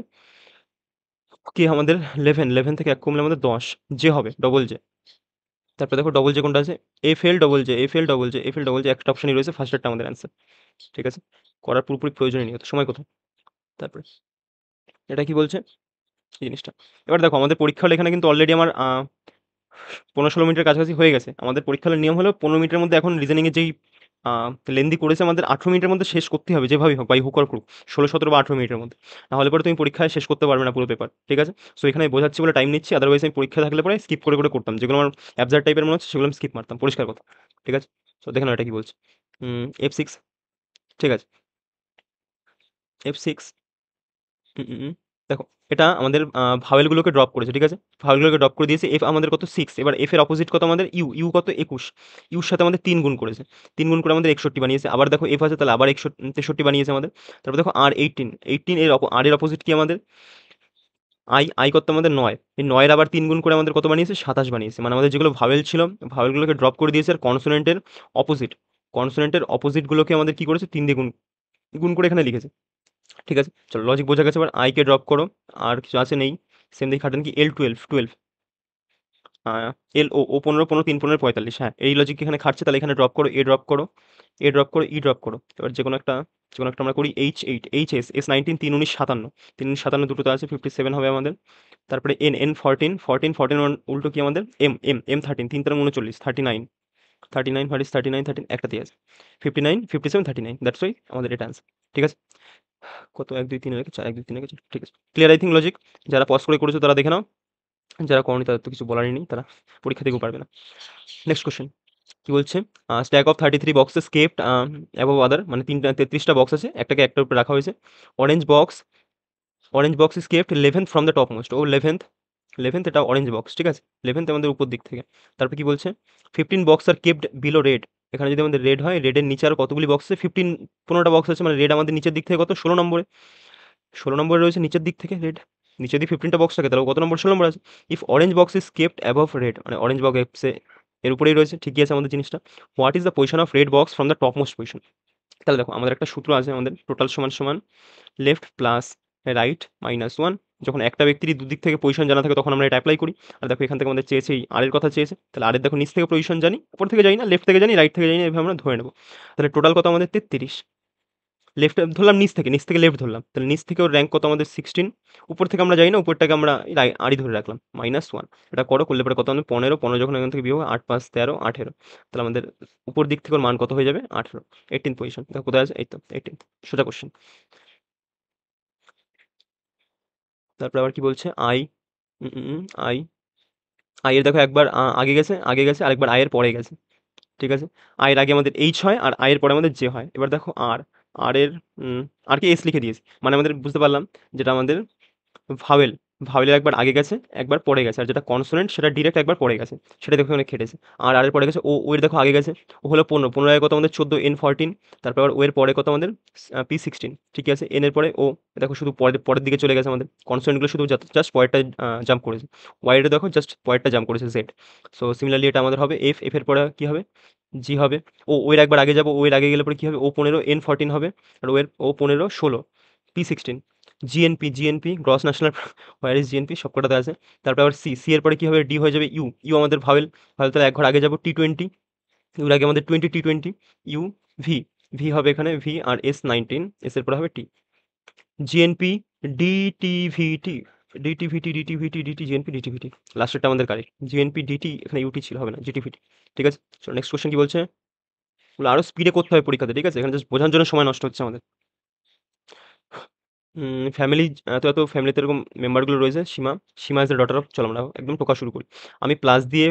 কে আমাদের 11, 11 থেকে এক কমলে আমাদের 10, জে হবে, ডবল জে। তারপরে দেখো ডবল জে কোনটা আছে? F L double J, F L double J, F L double J, একটা অপশনই রয়েছে, ফার্স্টেরটা আমাদের অ্যান্সার, ঠিক আছে? করার পুরোপুরি প্রয়োজনই নেই, অত সময় কোথায়? তারপরে এটা কি বলছে এই জিনিসটা? এবার দেখো আমাদের পরীক্ষা হলে এখানে কিন্তু অলরেডি আমার 15-16 মিনিটের কাছাকাছি হয়ে গেছে। আমাদের পরীক্ষা হলের নিয়ম হলো 15 মিনিটের মধ্যে এখন রিজনিং এর যেই লেন্দি করেছে আমাদের 18 মিনিটের মধ্যে শেষ করতেই হবে, যেভাবেই হোক, বাই হুক অর ক্রুক। 16, 17 বা 18 মিনিটের মধ্যে। না হলে পরে তুমি পরীক্ষায় শেষ করতে পারবে না পুরো পেপার। ঠিক আছে? সো এখানে আমি বোঝাচ্ছি বলে টাইম নিচ্ছি। আদারওয়াইজ আমি পরীক্ষা থাকলে পরে স্কিপ করে, করে করতাম। যেগুলো আমার অ্যাবসার্ড টাইপের মনে হচ্ছে সেগুলো আমি স্কিপ মারতাম। পরিষ্কার কথা। ঠিক আছে? সো দেখে নাও এটা কি বলছে। F6, ঠিক আছে? F6, হুম, হুম, হুম। দেখো এটা আমাদের ভাওয়েলগুলোকে ড্রপ করেছে, ঠিক আছে? ভাওয়েলগুলোকে ড্রপ করে দিয়েছে। এফ আমাদের কত? 6। এবার এফ এর অপোজিট কত আমাদের? ইউ। ইউ কত? 21। ইউর সাথে আমাদের 3 গুণ করেছে। 3 গুণ করে আমাদের 61 বানিয়েছে। আবার দেখো এফ আছে, তাহলে আবার 63 বানিয়েছে আমাদের। তারপর দেখো আর 18। 18 এর আর এর অপোজিট কি আমাদের? আই। আই কত আমাদের? 9। এই 9 এর আবার 3 গুণ করে আমাদের কত বানিয়েছে? 27 বানিয়েছে। মানে আমাদের যেগুলো ভাওয়েল ছিল, ভাওয়েলগুলোকে ড্রপ করে দিয়েছে, আর কনসোনেন্টের অপোজিট, কনসোনেন্টের অপোজিটগুলোকে আমাদের কি করেছে? 3 দিয়ে গুণ, গুণ করে এখানে লিখেছে। ঠিক আছে? চলো লজিক বোঝা গেছে। এবার i কে ড্রপ করো। আর কিছু আছে? নেই। সেম দেখি খাটেন কি L12, 12, আ L ও, ও 15, 15, 3, 15, 45, হ্যাঁ, এই লজিক এখানে খাটছে। তাহলে এখানে ড্রপ করো, A ড্রপ করো, A ড্রপ করো, E ড্রপ করো। এবার যেকোনো একটা আমরা করি। H8, HS, S19, 3, 19, 57, 3, 19, 57 দুটোতে আছে, 57 হবে আমাদের। তারপরে N, N14, 14, 14 উল্টো কি আমাদের? M, M, M13, 3 তেরো 39, 39, 39, হোয়াট ইজ 39, 13 একটাতেই আছে। 59, 57, 39, দ্যাটস ওয়াই আমাদের এটা অ্যান্সার। ঠিক আছে? কত? 1, 2, 3 হয়ে গেছে, 1, 2, 3 হয়ে গেছে। ঠিক আছে। Clear I think logic? যারা পজ করে করেছো তারা দেখে নাও। যারা করোনি তাদের তো কিছু বলারই নেই। তারা পরীক্ষা দিতেও পারবে না। নেক্সট কোয়েশ্চেন কি বলছে? Stack of 33 boxes kept above other, মানে 33টা বক্স আছে, একটাকে একটার উপরে রাখা হয়েছে। Orange box, orange box is kept 11th from the top most. ও 11th, 11th এটা অরেঞ্জ বক্স, ঠিক আছে? 11th আমাদের উপর দিক থেকে। তারপর কি বলছে? 15 box are kept below red. এখানে যদি আমাদের রেড হয়, রেডের নিচে আরো কতগুলি বক্স আছে? 15টা বক্স আছে, মানে রেড আমাদের নিচের দিক থেকে কত? 16 নম্বরে। 16 নম্বরে রয়েছে নিচের দিক থেকে রেড। নিচে যদি 15টা বক্স থাকে তাহলে কত নম্বর? 16 নম্বর আছে। If orange box is kept above red, মানে অরেঞ্জ বক্স এর উপরেই রয়েছে, ঠিকই আছে আমাদের জিনিসটা। What is the position of red box from the top most position? তাহলে দেখো আমাদের একটা সূত্র আছে, আমাদের টোটাল সমান সমান লেফট প্লাস রাইট মাইনাস 1। যখন একটা ব্যক্তিরই দুদিক থেকে পজিশন জানা থাকে তখন আমরা এটা অ্যাপ্লাই করি। আর দেখো এখান থেকে আমাদের চেয়েছে এই আর এর কথা চেয়েছে, তাহলে আর এর দেখো নিচ থেকে পজিশন জানি, উপর থেকে জানি না, লেফট থেকে জানি, রাইট থেকে জানি না, এভাবে আমরা ধরে নেবো। তাহলে টোটাল কত আমাদের? 33। লেফট ধরলাম, নিচ থেকে লেফট ধরলাম, তাহলে নিচ থেকে ওর র্যাঙ্ক কত আমাদের? 16। উপর থেকে আমরা জানি না, উপরটাকে আমরা আরই ধরে রাখলাম, -1। এটা করলে পরে কত আমাদের? 15, 15 যখন এখান থেকে বিয়োগ, 8, 5, 13, 18, তাহলে আমাদের উপর দিক থেকে ওর মান কত হয়ে যাবে? 18। 18th পজিশন দেখো কোথায় আছে? এই তো 18th। সোজা কোশ্চেন। তারপর আবার কি বলছে? আই, আই, আই এর দেখো একবার আগে গেছে, আরেকবার আই এর পরে গেছে, ঠিক আছে? আই এর আগে আমাদের এইচ হয়, আর আই এর পরে আমাদের জে হয়। এবার দেখো আর, আর এর আর কে এস লিখে দিয়েছি, মানে আমাদের বুঝতে পারলাম যেটা আমাদের ভাওয়েল, ভাওয়েলের একবার আগে গেছে, একবার পরে গেছে, আর যেটা কনসোনেন্ট সেটা ডিরেক্ট একবার পরে গেছে। সেটা দেখো এখানে খেটেছে। আর আর এর পরে গেছে ও, ও এর দেখো আগে গেছে, ও হলো 15, 15 এর কত আমাদের? 14, N14। তারপর আবার ও এর পরে কত আমাদের? P16, ঠিকই আছে? এন এর পরে ও, দেখো শুধু পরের পরের দিকে চলে গেছে আমাদের। কনসোনেন্টগুলো শুধু জাস্ট পরেরটা জাম্প করেছে। ওয়াই এর দেখো জাস্ট পরেরটা জাম্প করেছে, জেড। সো সিমিলারলি এটা আমাদের হবে এফ, এফ এর পরে কি হবে? জি হবে। ও, ও এর একবার আগে যাবো, ও এর আগে গেলে পরে কি হবে? ও 15, N14 হবে। আর O 15, 16, P16। GNP, GNP gross national where is GNP, সবকটাতে আছে। তারপর আবার সি, সি এর পরে কি হবে? ডি হয়ে যাবে। ইউ, ইউ আমাদের ভাওয়েল, ভাওয়েল তাহলে এক ঘর আগে যাবো। T20, ইউর আগে আমাদের 20, T20। ইউ, ভি, ভি হবে এখানে ভি, আর S19, এস এর পরে হবে T. GNP, DTVT, DTVT, DTVT, DT, GNP, DTVT. লাস্টেরটা আমাদের কারেক্ট। জিএনপি, ডিটি, এখানে ইউটি ছিল, হবে না, জিটিভিটি। ঠিক আছে? চলো নেক্সট কোশ্চেন কি বলছে? আরো স্পিডে করতে হবে পরীক্ষাতে, ঠিক আছে? এখানে জাস্ট বোঝার জন্য সময় নষ্ট হচ্ছে আমাদের। ফ্যামিলি এত, এত ফ্যামিলিতে এরকম মেম্বারগুলো রয়েছে। সীমা, সীমা ইজ দ্য ডটার অফ, চলো আমরা একদম টোকা শুরু করি। আমি প্লাস দিয়ে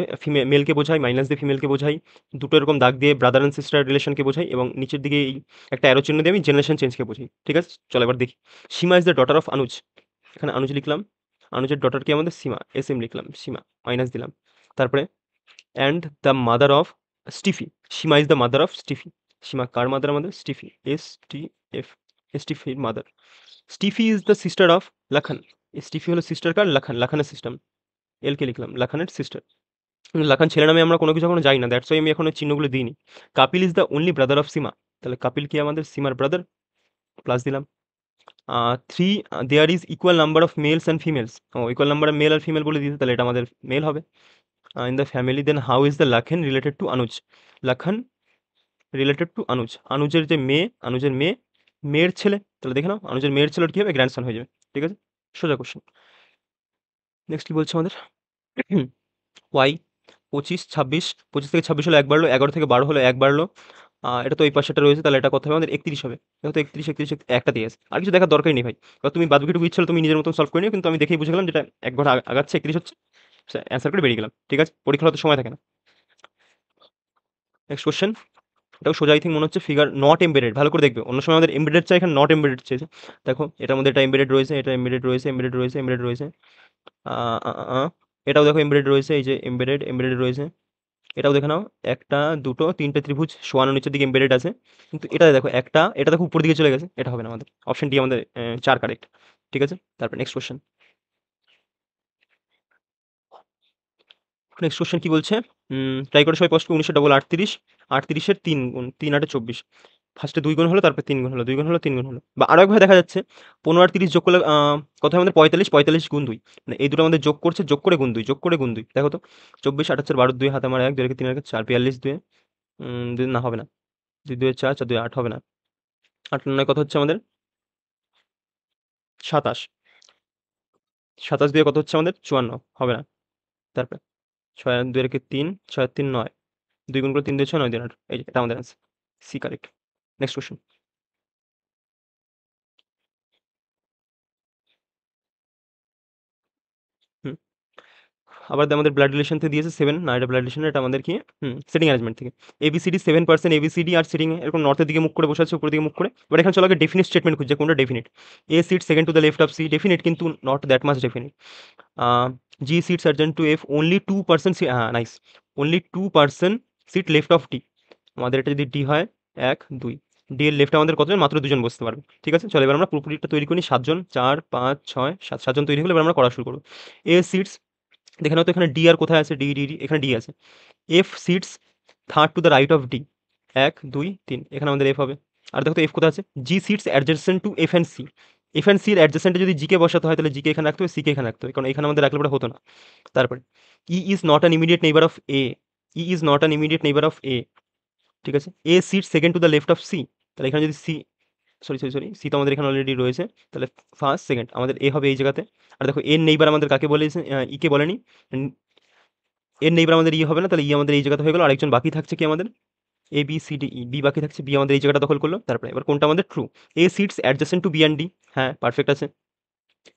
মেলকে বোঝাই, মাইনাস দিয়ে ফিমেলকে বোঝাই, দুটো এরকম দাগ দিয়ে ব্রাদার অ্যান্ড সিস্টার রিলেশনকে বোঝাই এবং নিচের দিকে এই একটা অ্যারো চিহ্ন দিয়ে আমি জেনারেশন চেঞ্জকে বোঝাই। ঠিক আছে? চলো এবার দেখি। সীমা ইজ দ্য ডটার অফ অনুজ। এখানে অনুজ লিখলাম। অনুজের ডটার কি আমাদের? সীমা। এসএম লিখলাম। সীমা, মাইনাস দিলাম। তারপরে and the mother of Steffi. Seema is the mother of Steffi. Seema কার মাদার আমাদের? স্টিফি। এস স্টিফির mother. Steffi is the sister of Lakhan. Steffi হলো সিস্টার কার? লাখান। লাখানের সিস্টেম। এলকে লিখলাম, লাখানের সিস্টার। লাখান ছেলে নামে আমরা কোনো কিছু এখনো যাই না, দ্যাটস ওয়াই আমি এখনো চিহ্নগুলো দিইনি। Kapil is the only brother of Seema. তাহলে কাপিল কি আমাদের? সীমার ব্রাদার। প্লাস দিলাম। Three, there is equal number of males and females. ও, ইকুয়াল নাম্বার মেল আর ফিমেল বলে দিতে, তাহলে এটা আমাদের মেল হবে। In the family then how is the Lakhan related to Anuj. Lakhan related to Anuj. অনুজের যে মেয়ে, অনুজের মেয়ে, মেয়ের ছেলে, তাহলে দেখে নাও অনুজের মেয়ের ছেলের কি হবে? গ্র্যান্ডসন হয়ে যাবে। ঠিক আছে? সোজা কোশ্চেন। নেক্সট কি বলছে আমাদের? ওয়াই 25, 26, 25 থেকে 26 হলো 1 বাড়লো, 11 থেকে 12 হলো 1 বাড়লো। এটা তো এই পাশেরটা রয়েছে, তাহলে এটা কত হবে আমাদের? 31 হবে। দেখো তো 31, 31, একটা দিয়ে আছে। আর কিছু দেখার দরকারই নেই ভাই। এবার তুমি বাদবাকিটুকু ইচ্ছে হলে তুমি নিজের মতন সলভ করে নিও, কিন্তু আমি দেখেই বুঝে গেলাম যেটা এক ঘর আগাচ্ছে, 31 হচ্ছে। অ্যান্সার করে বেরিয়ে গেলাম। ঠিক আছে? পরীক্ষার হতে সময় থাকে না। Next question. এটাও সোজা, আই থিঙ্ক মনে হচ্ছে ফিগার নট এমবেডেড। ভালো করে দেখবে, অন্য সময় আমাদের এমবেডেড চাই, এখানে নট এমবেডেড চেয়েছে। দেখো এটার মধ্যে এটা এমবেডেড রয়েছে, এটা এমবেডেড রয়েছে, এমবেডেড রয়েছে, এমবেডেড রয়েছে। আ, আ, আ, আ, এটাও দেখো এমবেডেড রয়েছে, এই যে এমবেডেড, এমবেডেড রয়েছে। এটাও দেখে নাও, ১টা, ২টো, ৩টে ত্রিভুজ শোয়ানো নিচের দিকে এমবেডেড আছে। কিন্তু এটা দেখো একটা, এটা দেখো উপর দিকে চলে গেছে। এটা হবে না আমাদের। অপশন ডি আমাদের ৪ কারেক্ট। ঠিক আছে? তারপর নেক্সট কোয়েশ্চেন। নেক্সট কোয়েশ্চেন কি বলছে? ট্রাই করে সবাই কষ্ট ১৯ ডবল ৩৮, ৩৮ এর ৩ গুণ, ৩ ৮ ২৪। ফার্স্টে ২ গুণ হলো, তারপর ৩ গুণ হলো, ২ গুণ হলো, ৩ গুণ হলো। বা আরো একভাবে দেখা যাচ্ছে, ১৫ আর ৩০ যোগ করলে কত হয় আমাদের? ৪৫, ৪৫ গুণ ২। মানে এই দুটো আমাদের যোগ করছে, যোগ করে গুণ ২, যোগ করে গুণ ২। দেখো তো, ২৪, ৮ ৪, ১২, ২ হাতে আমার ১, ২ রেখে ৩ রেখে ৪, ৪২, ২ ২ না হবে না। ২ ২ ৪, ৪ ২ ৮ হবে না। ৮ আর ৯ কত হচ্ছে আমাদের? ২৭। ২৭ দিয়ে কত হচ্ছে আমাদের? ৫৪, হবে না। তারপরে ৬ আর ২ রেখে ৩, ৬ আর ৩ ৯। ২ গুণ করে ৩ দিয়ে ৬, ৯ দিয়ে ৮। এই যে এটা আমাদের answer. C correct. Next question. Hmm. আবার আমাদের ব্লাড রিলেশন থেকে দিয়েছে ৭, না এটা ব্লাড রিলেশন না, এটা আমাদের কি? সিটিং অ্যারেঞ্জমেন্ট থেকে। এবিসিডি 7% এবিসিডি আর সিটিং এরকম নর্থের দিকে মুখ করে বসে আছে, উপরের দিকে মুখ করে। এবার এখানে চলো আগে ডেফিনিট স্টেটমেন্ট খুঁজছে, কোনটা definite? A sit second to the left of C, definite কিন্তু not that much definite. G sits adjacent to F, only 2%, হ্যাঁ nice. Only 2% sit left of D. আমাদের এটা যদি ডি হয় ১, ২। ডি এর লেফটে আমাদের কতজন? মাত্র ২ জন বসতে পারবে। ঠিক আছে? চলো এবার আমরা পুরোপুরিটা তৈরি করি। ৭ জন, ৪, ৫, ৬, ৭, ৭ জন তৈরি হলে এবার আমরা করা শুরু করব। এ সিটস, দেখে নাও তো এখানে ডি আর কোথায় আছে? ডি, ডি, ডি, এখানে ডি আছে। F sits third to the right of D. ১, ২, ৩, এখানে আমাদের এফ হবে। আর দেখো তো এফ কোথায় আছে? G sits adjacent to F and C. F and C এর অ্যাডজেসেন্টে যদি জি কে বসাতে হয়, তাহলে জি কে এখানে রাখতে হবে, সি কে এখানে রাখতে হবে, কারণ এখানে আমাদের রাখলে পরে হতো না। তারপরে E is not an immediate neighbour of A. E is not an immediate neighbour of A. ঠিক আছে? A sit second to the left of C. তাহলে এখানে যদি সি, সরি, সি তো আমাদের এখানে অলরেডি রয়েছে। তাহলে ফার্স্ট, সেকেন্ড আমাদের এ হবে এই জায়গাতে। আর দেখো এর নেইবার আমাদের কাকে বলেছে? ই কে বলেনি। এর নেইবার আমাদের ই হবে না, তাহলে ই আমাদের এই জায়গাতে হয়ে গেল। আরেকজন বাকি থাকছে কি আমাদের? এ, বি, সি, ডি, ই। বি বাকি থাকছে, বি আমাদের এই জায়গাটা দখল করলো। তারপরে এবার কোনটা আমাদের true? A sits adjacent to B and D. হ্যাঁ, পারফেক্ট আছে।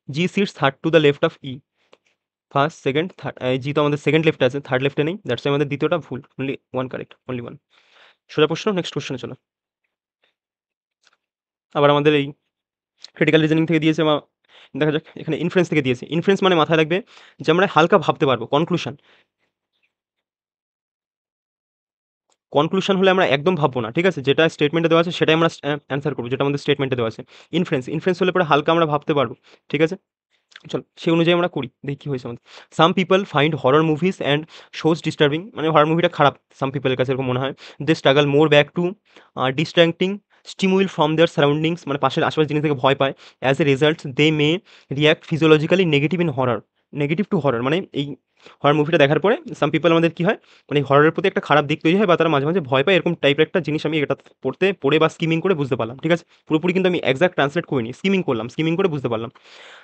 G sits third to the left of E. First, second, third. G তো আমাদের সেকেন্ড লেফটে আছে, থার্ড লেফটে নেই। দ্যাটস আমাদের দ্বিতীয়টা ভুল। Only one correct, only one. সোজা প্রশ্ন। নেক্সট কোশ্চেনে চলো। আবার আমাদের এই ক্রিটিক্যাল রিজনিং থেকে দিয়েছে, বা দেখা যাক এখানে ইনফারেন্স থেকে দিয়েছে। ইনফারেন্স মানে মাথায় রাখবে যে আমরা হালকা ভাবতে পারবো। কনক্লুশন, কনক্লুশন হলে আমরা একদম ভাববো না। ঠিক আছে? যেটা স্টেটমেন্টে দেওয়া আছে সেটাই আমরা অ্যান্সার করবো, যেটা আমাদের স্টেটমেন্টে দেওয়া আছে। ইনফারেন্স, ইনফারেন্স হলে পরে হালকা আমরা ভাবতে পারবো। ঠিক আছে? চলো সেই অনুযায়ী আমরা করি, দেখি কি হয়েছে আমাদের। Some people find horror movies and shows disturbing, মানে হরর মুভিটা খারাপ সাম পিপলের কাছে এরকম মনে হয়। They struggle more back to distracting stimuli from their surroundings, মানে পাশের আশেপাশের জিনিস থেকে ভয় পায়। As a result they may react physiologically negative in horror. Negative to horror মানে এই হরর মুভিটা দেখার পরে সাম পিপল আমাদের কি হয়, মানে হররের প্রতি একটা খারাপ দিক তৈরি হয়, বা তারা মাঝে মাঝে ভয় পায়, এরকম টাইপের একটা জিনিস আমি এটা পড়ে বা স্কিমিং করে বুঝতে পারলাম। ঠিক আছে? পুরোপুরি কিন্তু আমি এক্সাক্ট ট্রান্সলেট করিনি, স্কিমিং করলাম, স্কিমিং করে বুঝতে পারলাম।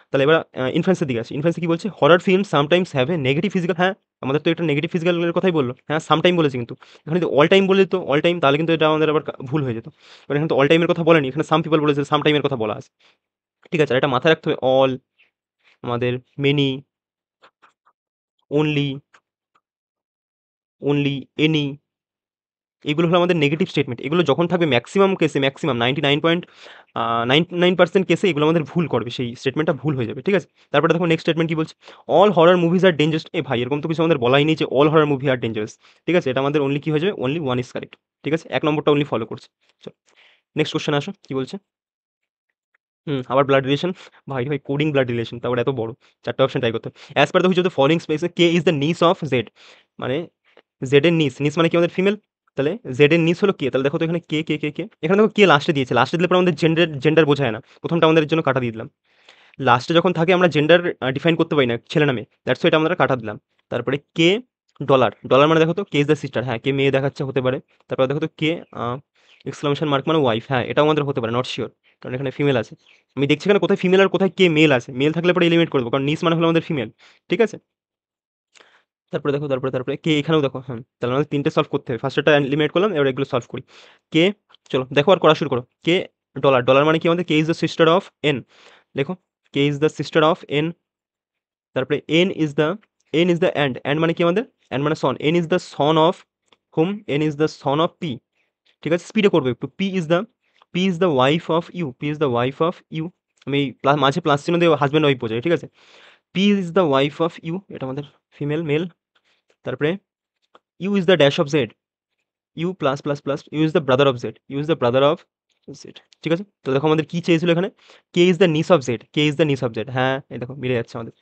তাহলে এবার ইনফ্লুয়েন্সের দিকে আসি। ইনফ্লুয়েন্সে কি বলছে? Horror film sometimes have a negative physical, হ্যাঁ, আমাদের তো এটা নেগেটিভ ফিজিক্যালের কথাই বললো। হ্যাঁ, সামটাইম বলেছে কিন্তু। এখানে যদি অল টাইম বলে দিত, অল টাইম, তাহলে কিন্তু এটা আমাদের আবার ভুল হয়ে যেত। এবার এখানে তো অল টাইমের কথা বলেনি, এখানে সাম পিপল বলেছে, সাম টাইমের কথা বলা আছে। ঠিক আছে? আর এটা মাথায় রাখতে হবে all, আমাদের many, only, any, এগুলো হলো আমাদের নেগেটিভ স্টেটমেন্ট। এগুলো যখন থাকবে ম্যাক্সিমাম কেসে, ম্যাক্সিমাম 99.99% কেসে এগুলো আমাদের ভুল করবে। সেই স্টেটমেন্টটা ভুল হয়ে যাবে। ঠিক আছে? তারপরে দেখো নেক্সট স্টেটমেন্ট কি বলছে? অল হরর মুভিজ আর ডেঞ্জারাস। এ ভাই এরকম তো কিছু আমাদের বলাই নেই যে অল হরর মুভি আর ডেঞ্জারাস। ঠিক আছে? এটা আমাদের অনলি কি হয়ে যাবে? Only one is correct. ঠিক আছে? ১ নম্বরটা অনলি ফলো করছে। চলো নেক্সট কোয়েশ্চেনে আসো। কি বলছে? আবার ব্লাড রিলেশন। ভাই কোডিং ব্লাড রিলেশন তারপর এত বড়। ৪ টা অপশন ট্রাই করতে হবে। As per the which of the following space K is the niece of Z. মানে জেড এর নিস, নিস মানে কি আমাদের ফিমেল। তাহলে জেড এর নিস হলো কে? তাহলে দেখো তো এখানে কে? এখানে দেখো কে লাস্টে দিয়েছে। লাস্টে দিলে পরে আমাদের জেন্ডার বোঝায় না। প্রথমটা আমাদের জন্য কাটা দিয়ে দিলাম। লাস্টে যখন থাকে আমরা জেন্ডার ডিফাইন করতে পারি না ছেলে না মেয়ে। দ্যাটস হোয়াই এটা আমরা কাটা দিলাম। তারপরে কে ডলার। ডলার মানে দেখো তো কে ইজ দ্য সিস্টার। হ্যাঁ, কে মেয়ে দেখাচ্ছে হতে পারে। তারপরে দেখো তো কে এক্সক্লামেশন মার্ক মানে ওয়াইফ। হ্যাঁ, এটাও আমাদের হতে পারে, নট সিওর। কারণ এখানে ফিমেল আছে। আমি দেখছি এখানে কোথায় ফিমেল আর কোথায় কে মেল আছে। মেল থাকলে পরে এলিমিনেট করে দেবো। কারণ নিস মানে হলো আমাদের ফিমেল। ঠিক আছে? তারপরে দেখো তারপরে কে এখানেও দেখো। হ্যাঁ, তাহলে আমাদের ৩ টে সলভ করতে হবে। ফার্স্টেরটা এলিমিনেট করলাম, এবার এগুলো সলভ করি। কে চলো দেখো আর করা শুরু করো। কে ডলার। ডলার মানে কি আমাদের K is the sister of N. দেখো K is the sister of N. তারপরে এন ইজ দ্য অ্যান্ড মানে কি আমাদের? অ্যান্ড মানে son. N is the son of hmm? N is the son of P. ঠিক আছে? স্পিডে করবো একটু। P is the wife of U. P is the wife of U. আমি মাঝে প্লাস চিহ্ন দিয়ে হাসব্যান্ড ওয়াইফ বোঝাই। ঠিক আছে? P is the wife of U, এটা আমাদের ফিমেল মেল। তারপরে U is the dash of Z. U plus plus plus U is the brother of Z. U is the brother of Z. ঠিক আছে? তো দেখো আমাদের কি চেয়েছিল এখানে? K is the niece of Z. K is the niece of Z. হ্যাঁ, এই দেখো মিলে যাচ্ছে আমাদের।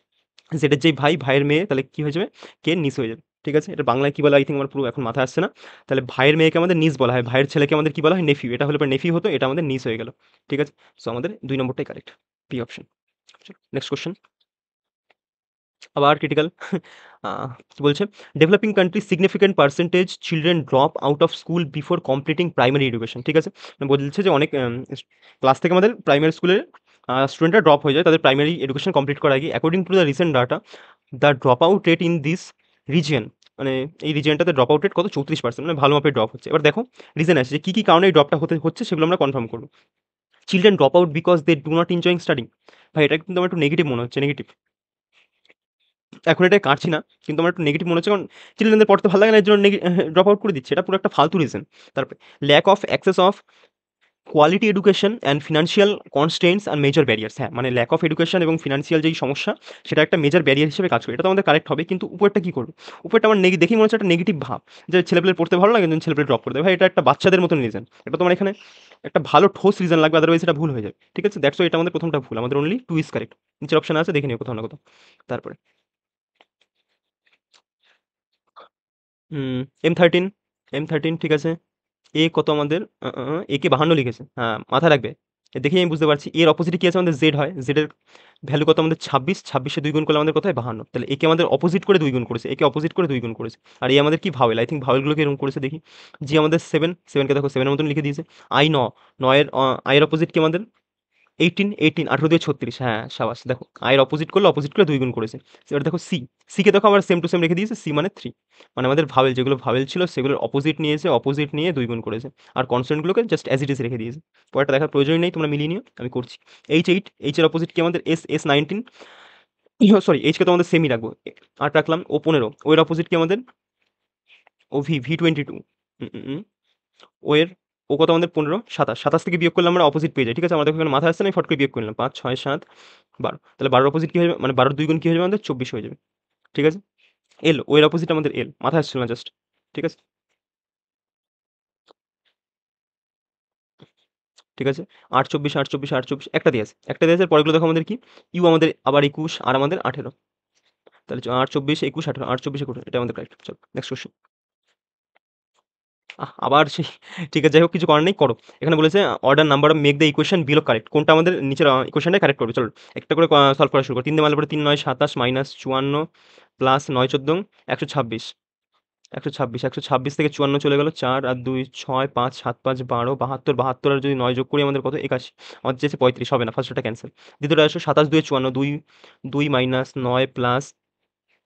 জেডের যেই ভাই, ভাইয়ের মেয়ে, তাহলে কি হয়ে যাবে? কে নিস হয়ে যাবে। ঠিক আছে? এটা বাংলায় কি বলে আই থিংক আমার পুরো এখন মাথায় আসছে না। তাহলে ভাইয়ের মেয়েকে আমাদের নিস বলা হয়, ভাইয়ের ছেলেকে আমাদের কি বলা হয়? নেফিউ। এটা হলে পরে নেফিউ হতো, এটা আমাদের নিস হয়ে গেল। ঠিক আছে? সো আমাদের ২ নম্বরটাই correct. B option. Next question. আবার ক্রিটিক্যাল। কি বলছে? Developing country significant percentage children drop out of school before completing primary education. ঠিক আছে? মানে বলছে যে অনেক ক্লাস থেকে আমাদের প্রাইমারি স্কুলের স্টুডেন্টরা ড্রপ হয়ে যায় তাদের প্রাইমারি এডুকেশন কমপ্লিট করার আগে। According to the recent data, the drop out rate in this region, মানে এই রিজিয়নটাতে ড্রপ আউট রেট কত? 34%। মানে ভালো মাপের ড্রপ হচ্ছে। এবার দেখো রিজন আছে যে কী কারণে এই ড্রপটা হচ্ছে সেগুলো আমরা কনফার্ম করবো। Children drop out because they do not enjoying studying. ভাই এটা কিন্তু আমার একটু নেগেটিভ মনে হচ্ছে, নেগেটিভ। এখন এটা কাটছি না। কিন্তু আমার একটু নেগেটিভ মনে হচ্ছে, কারণ চিলড্রেনদের পড়তে ভালো লাগে না, এর জন্য ড্রপ আউট করে দিচ্ছে। এটা পুরো একটা ফালতু রিজন। তারপরে lack of access of quality education and financial constraints and major barriers. হ্যাঁ, মানে ল্যাক অফ এডুকেশন এবং ফিনান্সিয়াল যেই সমস্যা, সেটা একটা মেজর ব্যারিয়ার হিসেবে কাজ করে। এটা তো আমাদের কারেক্ট হবে, কিন্তু উপরটা কী করবে? উপরটা আমার দেখেই মনে হচ্ছে একটা নেগেটিভ ভাব, যে ছেলেপেলের পড়তে ভালো লাগে কিন্তু ছেলেপেলে ড্রপ করে দেয়। ভাই এটা একটা বাচ্চাদের মতন রিজন। এটা তোমার এখানে একটা ভালো ঠোস রিজন লাগবে, আদারওয়াইজ এটা ভুল হয়ে যাবে। ঠিক আছে? দ্যাটস ওয়াই এটা আমাদের প্রথমটা ভুল। আমাদের অনলি 2 ইজ কারেক্ট। নিচের অপশন আছে, দেখে নিও কোথাও না কোথাও। তারপরে M13, M13 ঠিক আছে। এ কত আমাদের? এ কে 52 লিখেছে। হ্যাঁ, মাথায় রাখবে। দেখেই আমি বুঝতে পারছি এর অপোজিটে কি আছে? আমাদের জেড হয়। জেডের ভ্যালু কত আমাদের? 26। 26 এ 2 গুণ করলে আমাদের কত হয়? 52। তাহলে একে আমাদের অপোজিট করে 2 গুণ করেছে। একে অপোজিট করে 2 গুণ করেছে। আর এ আমাদের কি ভাওয়েল। আই থিংক ভাওয়েলগুলোকে এরকম করেছে দেখি। জি আমাদের 7, 7 কে দেখো 7 এর মতন লিখে দিয়েছে। আই 9 এর এর অপোজিট কি আমাদের? 18, 18 দিয়ে 36। হ্যাঁ, সাবাস। দেখো এর অপোজিট করলে অপোজিট করে 2 গুণ করেছে। এবার দেখো সি কে দেখো আবার সেম টু সেম রেখে দিয়েছে। সি মানে 3। মানে আমাদের ভাওয়েল, যেগুলো ভাওয়েল ছিল সেগুলোর অপোজিট নিয়েছে, অপোজিট নিয়ে 2 গুণ করেছে। আর কনস্ট্যান্টগুলোকে জাস্ট অ্যাজ ইট ইজ রেখে দিয়েছে। পরেরটা দেখার প্রয়োজনই নেই, তোমরা মিলিয়ে নিও। আমি করছি। H8, এইচ এর অপোজিট কি আমাদের? S19। সরি, এইচ কে তো আমাদের সেমই রাখবো। 8 রাখলাম। O15, ও এর অপোজিট কি আমাদের? V22। ও এর ও কত আমাদের? 15, 27। 27 থেকে বিয়োগ করলে আমরা অপোজিট পেয়ে যাই। ঠিক আছে? আমাদের এখানে মাথায় আসছে না, আমি ফট করে বিয়োগ করে নিলাম। 5, 6, 7, 12। তাহলে 12 এর অপোজিট কি হয়ে যাবে? মানে 12 এর 2 গুণ কি হয়ে যাবে আমাদের? 24 হয়ে যাবে। ঠিক আছে? এল, ও এর অপোজিট আমাদের এল। মাথায় আসছিল না জাস্ট। ঠিক আছে? ঠিক আছে? 8, 24, 8, 24, 8, 24 একটা দিয়েছে। একটা দিয়েছে, পরেরগুলো দেখো আমাদের কি? ইউ আমাদের আবার 21 আর আমাদের 18। তাহলে 8, 24, 21, 18, 8, 24, 21, এটা আমাদের কারেক্ট। চলো নেক্সট কোয়েশ্চেন। আবার সেই ঠিক আছে, যাই হোক কিছু করার নেই, করো। এখানে বলেছে order number of make the equation below correct. কোনটা আমাদের নিচের ইকুয়েশনটাই কারেক্ট করবে। চলো একটা করে সলভ করা শুরু করো। 3 দিয়ে মারলে পরে 3 9 27 মাইনাস 54 প্লাস 9 14 126। 126, 126 থেকে 54 চলে গেল। 4 আর 2 6, 5 7 5 12 72, 72 আর যদি 9 যোগ করি আমাদের কত? 81। আমাদের চেয়েছে 35, হবে না, ফার্স্টটা ক্যান্সেল। দ্বিতীয়টা আসো 27 2 54, 2 2 মাইনাস 9 প্লাস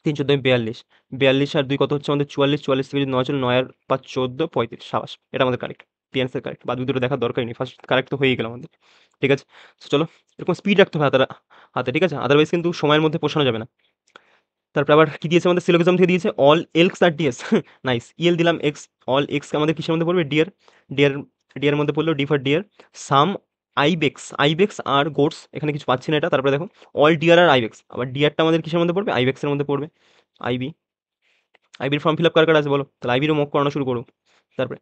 3 14 42। 42 আর 2 কত হচ্ছে আমাদের? 44। 44 থেকে যদি 9 চলে, 9 আর 5 14, 35। সাবাস, এটা আমাদের কারেক্ট। পি অ্যান্সার কারেক্ট, বাদ দুটো দেখার দরকারই নেই, ফার্স্ট কারেক্ট তো হয়েই গেল আমাদের। ঠিক আছে, তো চলো এরকম স্পিড রাখতে হবে হাতে হাতে, ঠিক আছে, আদারওয়াইজ কিন্তু সময়ের মধ্যে পোষানো যাবে না। তারপরে আবার কি দিয়েছে আমাদের সিলোজিজম থেকে দিয়েছে all elks are deers, nice, EL দিলাম এক্স, অল এক্স আমাদের কিসের মধ্যে পড়বে, ডিয়ার, ডিয়ার, ডিয়ার মধ্যে পড়লো D for deer, some ibex, ibex are goats, এখানে কিছু পাচ্ছি না এটা। তারপরে দেখো অল ডিয়ার আর আইবেক্স, আবার ডিয়ারটা আমাদের কিসের মধ্যে পড়বে, আইবেক্সের মধ্যে পড়বে, আইবি, আইবির ফর্ম ফিল আপ কার কার আছে বলো, তাহলে আইবিরও মক করানো শুরু করো। তারপরে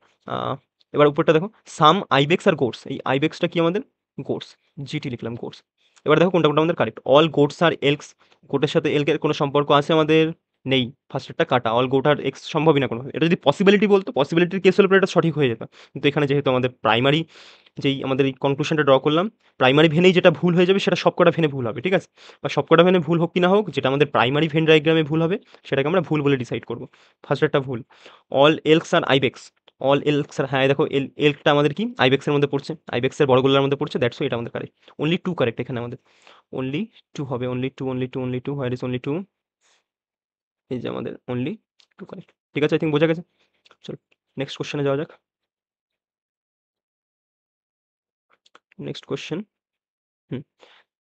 এবার উপরটা দেখো সাম আইবেক্স আর গোটস, এই আইবেক্সটা কি আমাদের, গোটস, জিটি লিখলাম গোটস। এবার দেখো কোনটা কোনটা আমাদের কারেক্ট, অল গোটস আর এলস, গোটের সাথে এলকের কোনো সম্পর্ক আছে আমাদের, নেই, ফার্স্টেরটা কাটা, অল গোট আর এক্স সম্ভবই না কোনো, এটা যদি পসিবিলিটি বলতো, পসিবিলিটির কেস হলে পরে এটা সঠিক হয়ে যেত, কিন্তু এখানে যেহেতু আমাদের প্রাইমারি যেই আমাদের এই কনক্লুশনটা ড্র করলাম, প্রাইমারি ভেনেই যেটা ভুল হয়ে যাবে সেটা সবকটা ভেনে ভুল হবে, ঠিক আছে, বা সবকটা ভেনে ভুল হোক কি না হোক, যেটা আমাদের প্রাইমারি ভেন ডায়াগ্রামে ভুল হবে সেটাকে আমরা ভুল বলে ডিসাইড করবো। ফার্স্টেরটা ভুল, অল এলস আর আইবেক্স, অল এলস আর, হ্যাঁ দেখো এলটা আমাদের কি আইবেক্সের মধ্যে পড়ছে, আইবেক্সের বড়গুলোর মধ্যে পড়ছে, দ্যাটস এটা আমাদের কারেক্ট, অনলি টু কারেক্ট এখানে আমাদের, অনলি টু হবে, only two, only two, only two, where is only two, এই যে আমাদের অনলি টু কারেক্ট। ঠিক আছে, আই থিঙ্ক বোঝা গেছে। চলো নেক্সট কোশ্চেনে যাওয়া যাক। নেক্সট কোশ্চেন, হুম,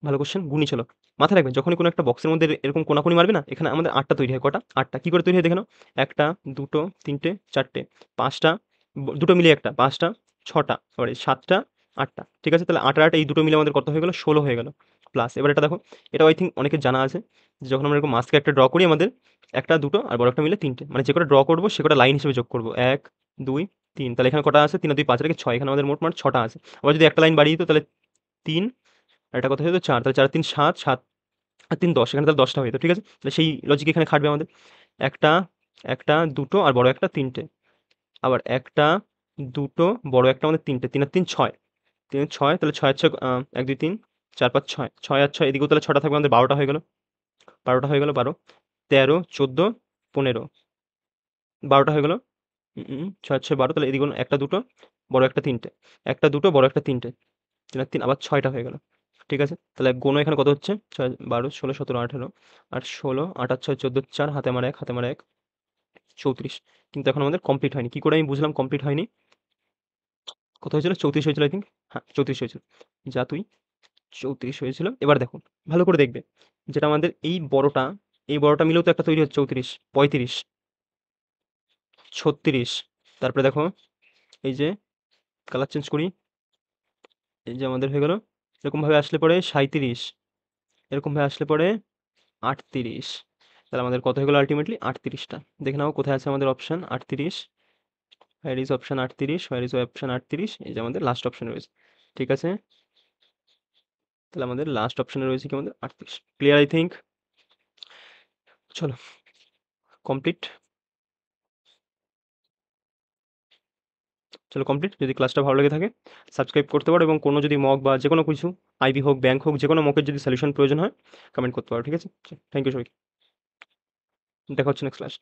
ভালো কোশ্চেন, গুণী ছিল, মাথায় রাখবেন যখনই কোনো একটা বক্সের মধ্যে এরকম কোনাকুনি মারবে না, এখানে আমাদের আটটা তৈরি হয়, কটা, আটটা, কি করে তৈরি হয় দেখে নাও, একটা, দুটো, তিনটে, চারটে, পাঁচটা, দুটো মিলিয়ে একটা, পাঁচটা, ছটা, এবারে সাতটা, আটটা, ঠিক আছে, তাহলে আট আর আট এই দুটো মিলে আমাদের কত হয়ে গেল, 16 হয়ে গেল, প্লাস এবার এটা দেখো, এটাও আই থিঙ্ক অনেকের জানা আছে, যে যখন আমরা এরকম মাস্কে একটা ড্র করি আমাদের একটা, দুটো আর বড় একটা মিলে তিনটে, মানে যে কটা ড্র করবো সে কটা লাইন হিসেবে যোগ করবো, এক, দুই, তিন, তাহলে এখানে কটা আছে, তিন আর দুই, পাঁচ রেখে ছয়, এখানে আমাদের মোট ছটা আছে। আবার যদি একটা লাইন বাড়িয়ে দিত তাহলে তিন, আর এটা কত হতো, চার, তাহলে চার তিন সাত, সাত আর তিন 10, এখানে তাহলে 10টা হয়ে যেত, ঠিক আছে, তাহলে সেই লজিক এখানে খাটবে আমাদের, একটা, একটা, দুটো আর বড় একটা, তিনটে, আবার একটা, দুটো, বড় একটা আমাদের তিনটে, তিন আর তিন ছয়, তিন আর ছয়, তাহলে ছয় আর ছয়, এক দুই তিন চার পাঁচ ছয়, ছয় আর ছয় এদিকেও তাহলে ছটা থাকবে আমাদের, 12টা হয়ে গেল, 12টা হয়ে গেল, 12, 13, 14, 15, 12টা হয়ে গেল, ছয় আর ছয় 12, তাহলে এদিকে একটা, দুটো, বড় একটা, তিনটে, একটা, দুটো, বড় একটা, তিনটে, তিন আর তিন আবার 6টা হয়ে গেল, ঠিক আছে, তাহলে গোনো এখানে কত হচ্ছে, 6, 12, 16, 17, 18, আর 16, 8 আর 6, 14, 4, হাতে আমার 1, হাতে আমার 1, 34, কিন্তু এখন আমাদের কমপ্লিট হয়নি, কি করে আমি বুঝলাম কমপ্লিট হয়নি, কত হয়েছিল, 34 হয়েছিল আই থিঙ্ক, হ্যাঁ 34 হয়েছিল, যা তুই 34 হয়েছিল। এবার দেখো ভালো করে দেখবে, যেটা আমাদের এই বড়টা মিলেও তো একটা তৈরি হচ্ছে 34, 35, 36, তারপরে দেখো এই যে কালার চেঞ্জ করি, এই যে আমাদের হয়ে গেল এরকম ভাবে আসলে পরে 37, এরকম ভাবে আসলে পরে 38, তাহলে আমাদের কত হয়ে গেল আলটিমেটলি 38টা। দেখে নাও কোথায় আছে আমাদের option 38, where is option 38, where is option 38, এই যে আমাদের লাস্ট অপশনে রয়েছে, ঠিক আছে, তাহলে আমাদের লাস্ট অপশনে রয়েছে কি আমাদের 38, ক্লিয়ার আই থিঙ্ক। চলো কমপ্লিট, চলো কমপ্লিট, যদি ক্লাসটা ভালো লেগে থাকে সাবস্ক্রাইব করতে পারো, এবং কোনো যদি মক বা যে কোনো কিছু আইবি হোক, ব্যাংক হোক, যে কোনো মকের যদি সলিউশন প্রয়োজন হয় কমেন্ট করতে পারো, ঠিক আছে, থ্যাংক ইউ সবাইকে, দেখা হচ্ছে নেক্সট ক্লাস।